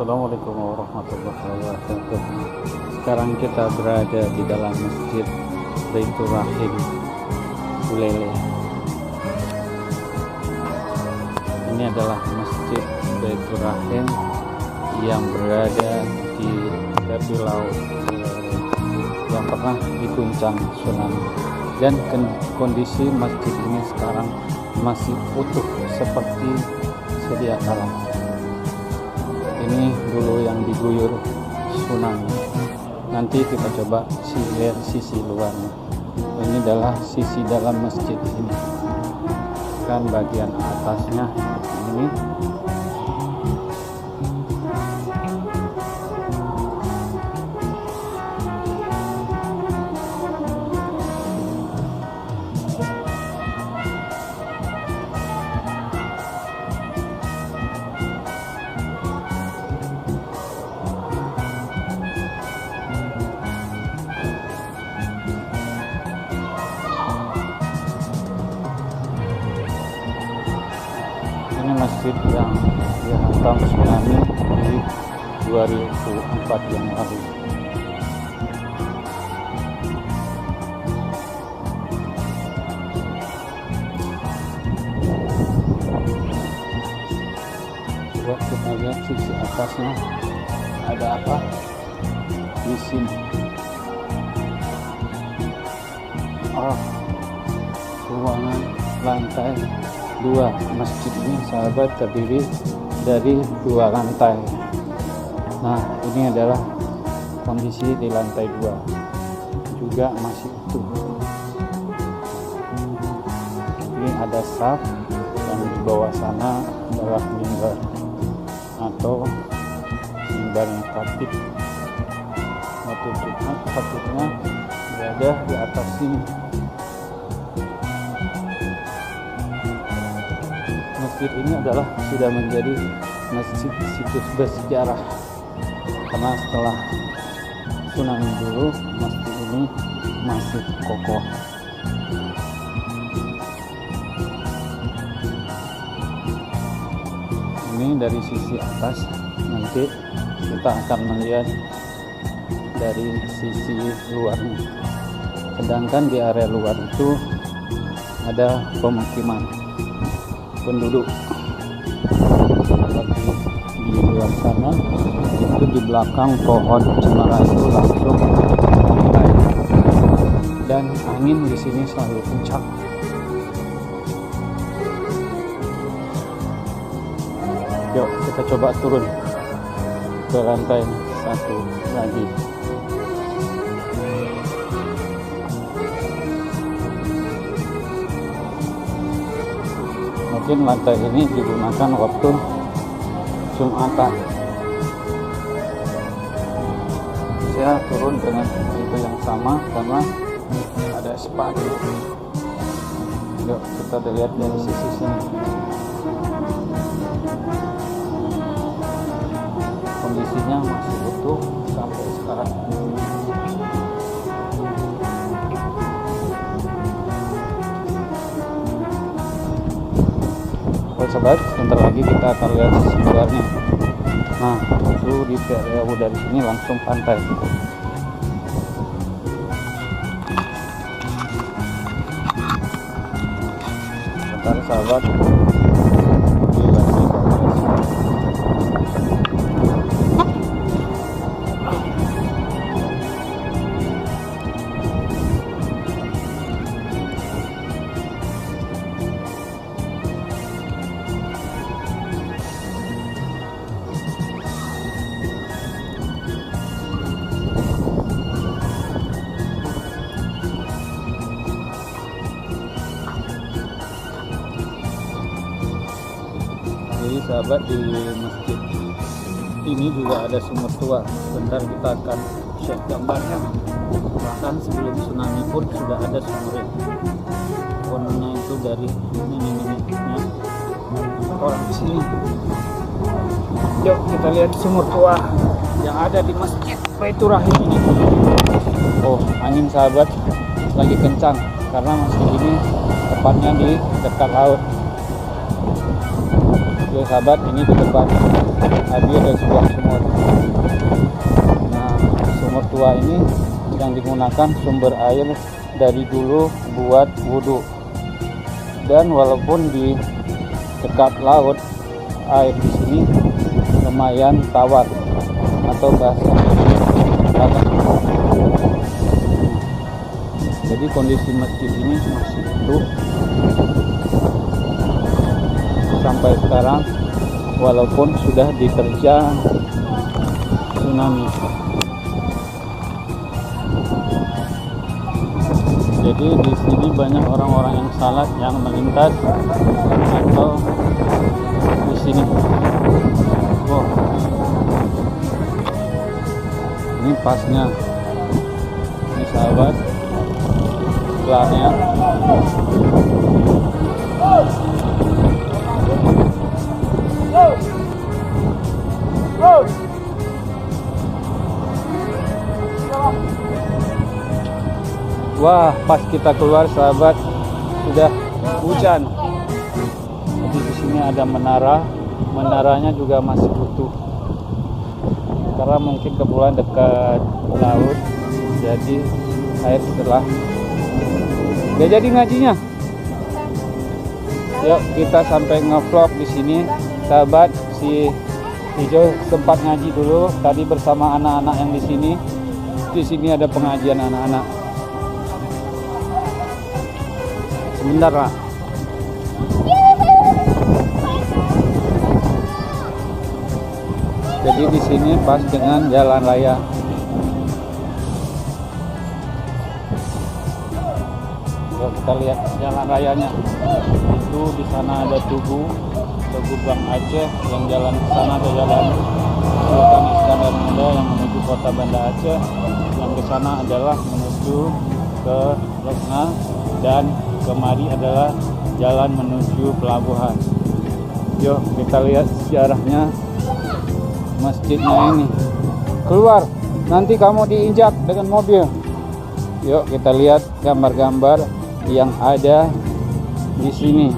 Assalamualaikum warahmatullahi wabarakatuh. Sekarang kita berada di dalam Masjid Baitur Rahim Buleleng. Ini adalah Masjid Baitur Rahim yang berada di tepi laut Buleleng yang pernah diguncang tsunami, dan kondisi masjid ini sekarang masih utuh seperti sedia kala. Ini dulu yang diguyur tsunami. Nanti kita coba lihat sisi luarnya. Ini adalah sisi dalam masjid ini. Kan bagian atasnya ini. Ini masjid yang dihantam tsunami di 2004 yang lalu. Coba kita lihat sisi atasnya ada apa di sini. Oh, ruangan lantai 2 masjid ini, sahabat, terdiri dari 2 lantai. Nah, ini adalah kondisi di lantai 2 juga masih utuh. Ini ada saf, dan di bawah sana adalah mimbar atau mimbarnya khatib. Waktu Jumat khatibnya berada di atas sini. Masjid ini adalah sudah menjadi masjid situs bersejarah, karena setelah tsunami dulu masjid ini masih kokoh. Ini dari sisi atas, nanti kita akan melihat dari sisi luarnya. Sedangkan di area luar itu ada pemukiman penduduk. Seperti di luar sana itu di belakang pohon cemara itu langsung pantai, dan angin di sini selalu kencang. Yuk kita coba turun ke lantai 1 lagi. Mungkin lantai ini digunakan waktu Jumatan. Saya turun dengan itu yang sama karena ada sepatu. Yuk kita lihat dari sisi sini. Kondisinya masih utuh sampai sekarang. Sobat, sebentar lagi kita akan lihat sisi luarnya. Nah, itu di area dari sini langsung pantai. Sebentar sahabat, ini lagi sahabat, di masjid ini juga ada sumur tua. Sebentar kita akan share gambarnya. Bahkan sebelum tsunami pun sudah ada sumurnya. Kononnya itu dari nenek-neneknya orang di sini. Yuk kita lihat sumur tua yang ada di Masjid Baitur Rahim ini. Oh, angin sahabat lagi kencang karena masjid ini tepatnya di dekat laut. Oke sahabat, ini di depan Abi ada sebuah sumur. Nah, sumur tua ini yang digunakan sumber air dari dulu buat wudhu. Dan walaupun di dekat laut, air di sini lumayan tawar atau bahasa tanah. Jadi kondisi masjid ini masih utuh sampai sekarang, walaupun sudah diterjang tsunami. Jadi di sini banyak orang-orang yang salat yang melintas atau di sini. Wow. Ini pasnya. Ini sahabat. Sebelahnya. Wah, pas kita keluar sahabat sudah hujan. Jadi di sini ada menara, menaranya juga masih utuh. Karena mungkin kebetulan dekat laut, jadi air setelah. Udah jadi ngajinya. Yuk kita sampai ngevlog di sini, sahabat. Si Ijo sempat ngaji dulu tadi bersama anak-anak yang di sini. Di sini ada pengajian anak-anak. Sebentar lah. Jadi di sini pas dengan jalan raya. Yuk kita lihat jalan rayanya. Itu di sana ada Tugu Bang Aceh, yang jalan ke sana ada jalan Sultan Iskandar Muda yang menuju kota Banda Aceh. Yang ke sana adalah menuju ke Lesna, dan kemari adalah jalan menuju pelabuhan. Yuk kita lihat sejarahnya masjidnya ini. Keluar, nanti kamu diinjak dengan mobil. Yuk kita lihat gambar-gambar yang ada di sini.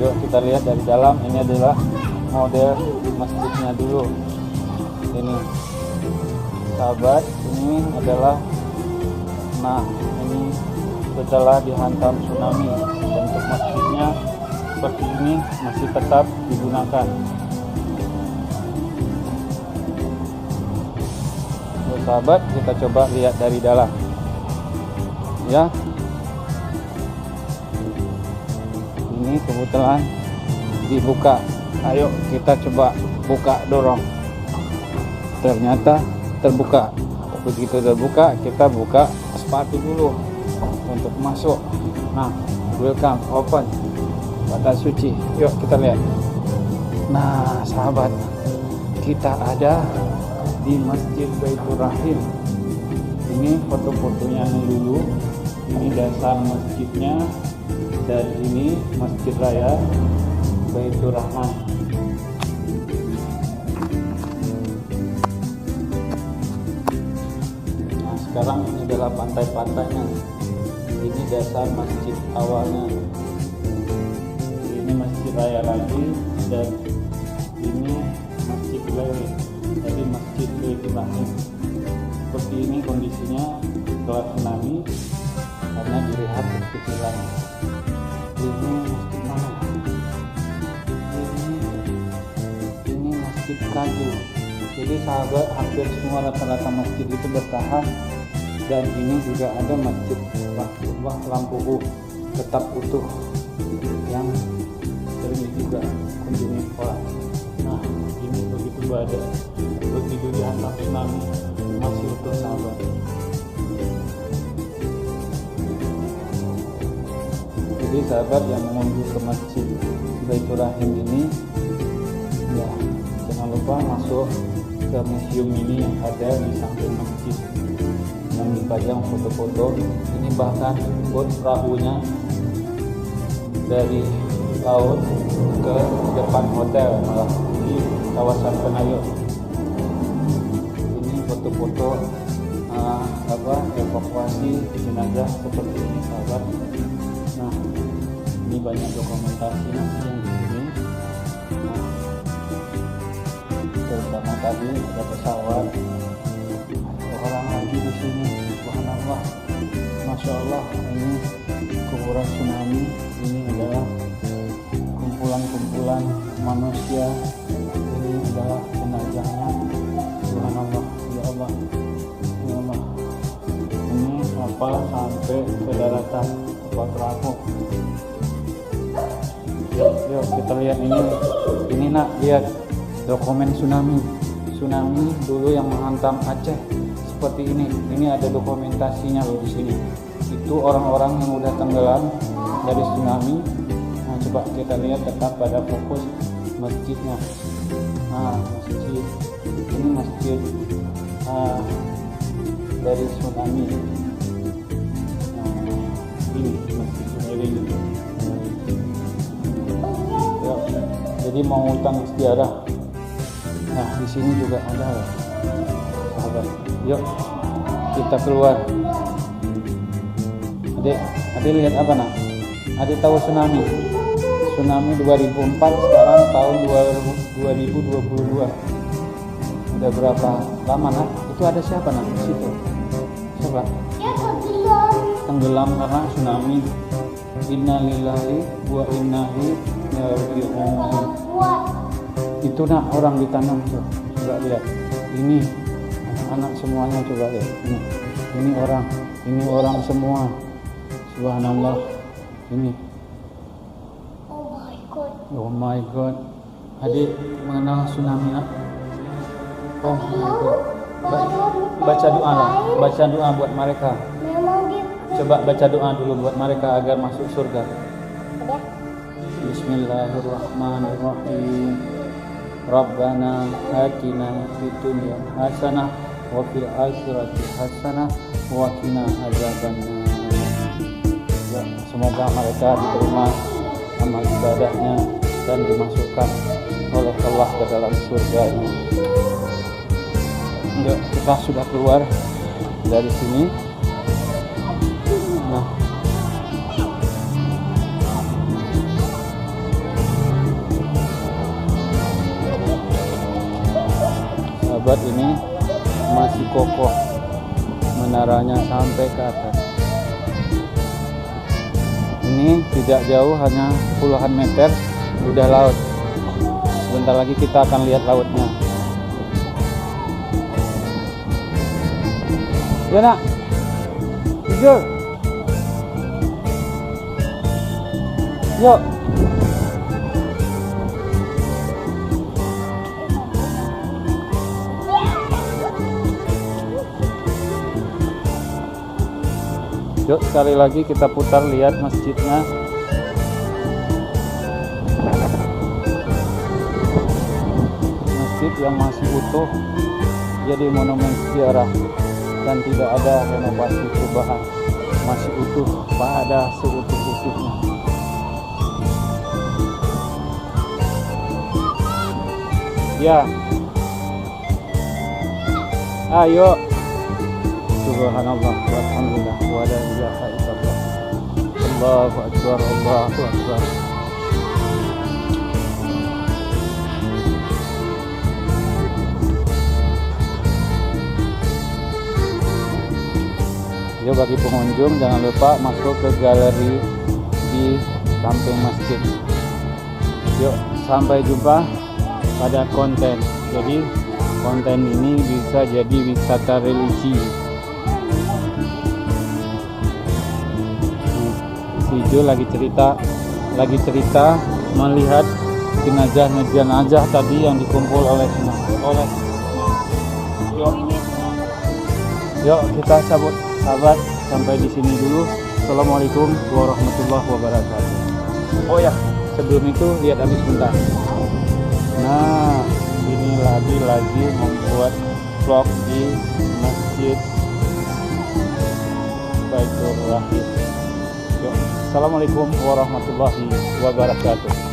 Yuk kita lihat dari dalam. Ini adalah model masjidnya dulu. Ini sahabat, ini adalah, nah ini setelah dihantam tsunami. Bentuk masjidnya seperti ini masih tetap digunakan. Yuk sahabat, kita coba lihat dari dalam ya. Ini kebetulan dibuka. Ayo kita coba buka, dorong. Ternyata terbuka. Begitu terbuka, kita buka sepatu dulu untuk masuk. Nah, welcome, open, batas suci. Yuk kita lihat. Nah sahabat, kita ada di Masjid Baitur Rahim. Ini foto-fotonya yang dulu. Ini dasar masjidnya, dan ini Masjid Raya Baitur Rahman. Nah sekarang ini adalah pantai-pantainya. Ini dasar masjid awalnya. Ini Masjid Raya lagi, dan ini Masjid Lewi. Jadi Masjid Baitur Rahim. Seperti ini kondisinya setelah tsunami, karena dilihat kekecilan. Ini masjid mana? Ini Masjid Kayu. Jadi sahabat, hampir semua rata-rata masjid itu bertahan. Dan ini juga ada Masjid Lampu tetap utuh, yang sering juga kunjungi orang. Nah ini begitu badai, begitu dihantam tsunami, masih utuh sahabat. Jadi sahabat yang menuju ke Masjid Baitur Rahim ini, ya jangan lupa masuk ke museum ini yang ada di samping masjid, yang dipajang foto-foto. Ini bahkan buat perahunya dari laut ke depan hotel, malah di kawasan Penayun. Ini foto-foto evakuasi jenazah seperti ini sahabat. Nah, ini banyak dokumentasi nanti yang di sini. Nah, terutama tadi ada pesawat, ada orang lagi di sini. Subhanallah, masya Allah, ini kuburan tsunami. Ini adalah kumpulan manusia. Ini adalah jenazahnya. Subhanallah, ya Allah, ya Allah. Ini apa sampai ke daratan tempat terapung. Yuk kita lihat ini nak, lihat dokumen tsunami dulu yang menghantam Aceh seperti ini. Ini ada dokumentasinya loh di sini. Itu orang-orang yang udah tenggelam dari tsunami. Nah, coba kita lihat tetap pada fokus masjidnya. Nah, masjid ini masjid dari tsunami. Nah, ini masjid sendiri. Ya, jadi mau utang sejarah. Nah, di sini juga ada ya, sahabat. Yuk kita keluar. Adik lihat apa nak? Adik tahu tsunami 2004, sekarang tahun 2022. Udah berapa lama nak? Itu ada siapa nak di situ? Siapa? Tenggelam karena tsunami. Innalillahi wa inna ilaihi raji'un. Itu nak orang ditanam tuh. Coba lihat. Ini anak-anak semuanya, coba lihat. Ini orang semua. Subhanallah. Ini. Oh my god. Adik mengenal tsunami nak? Oh my god. Baca doa lah. Baca doa buat mereka. Coba baca doa dulu buat mereka agar masuk surga. Bismillahirrahmanirrahim. Rabbana atina fid dunya hasanah wa fil akhirati hasanah wa qina adzabannar. Ya, semoga mereka diterima amal ibadahnya dan dimasukkan oleh Allah ke dalam surganya. Yuk, kita sudah keluar dari sini. Nah, sahabat, ini masih kokoh menaranya sampai ke atas. Ini tidak jauh, hanya puluhan meter udah laut. Sebentar lagi kita akan lihat lautnya. Ya nak, tidur. Yuk. Yuk, sekali lagi kita putar lihat masjidnya. Masjid yang masih utuh, jadi monumen sejarah dan tidak ada renovasi perubahan, masih utuh pada seutuh-utuhnya. Ya, ayo. Subhanallah walhamdulillah wa la ilaha illallah. Allahu akbar, Allahu akbar. Yuk, bagi pengunjung jangan lupa masuk ke galeri di samping masjid. Yuk, sampai jumpa pada konten. Jadi konten ini bisa jadi wisata religi. Si Jo lagi cerita melihat jenazah tadi yang dikumpul oleh Yuk kita cabut sahabat, sampai di sini dulu. Assalamualaikum warahmatullahi wabarakatuh. Oh ya, sebelum itu lihat habis bentar. Nah, ini lagi membuat vlog di Masjid Baitur Rahim. Assalamualaikum warahmatullahi wabarakatuh.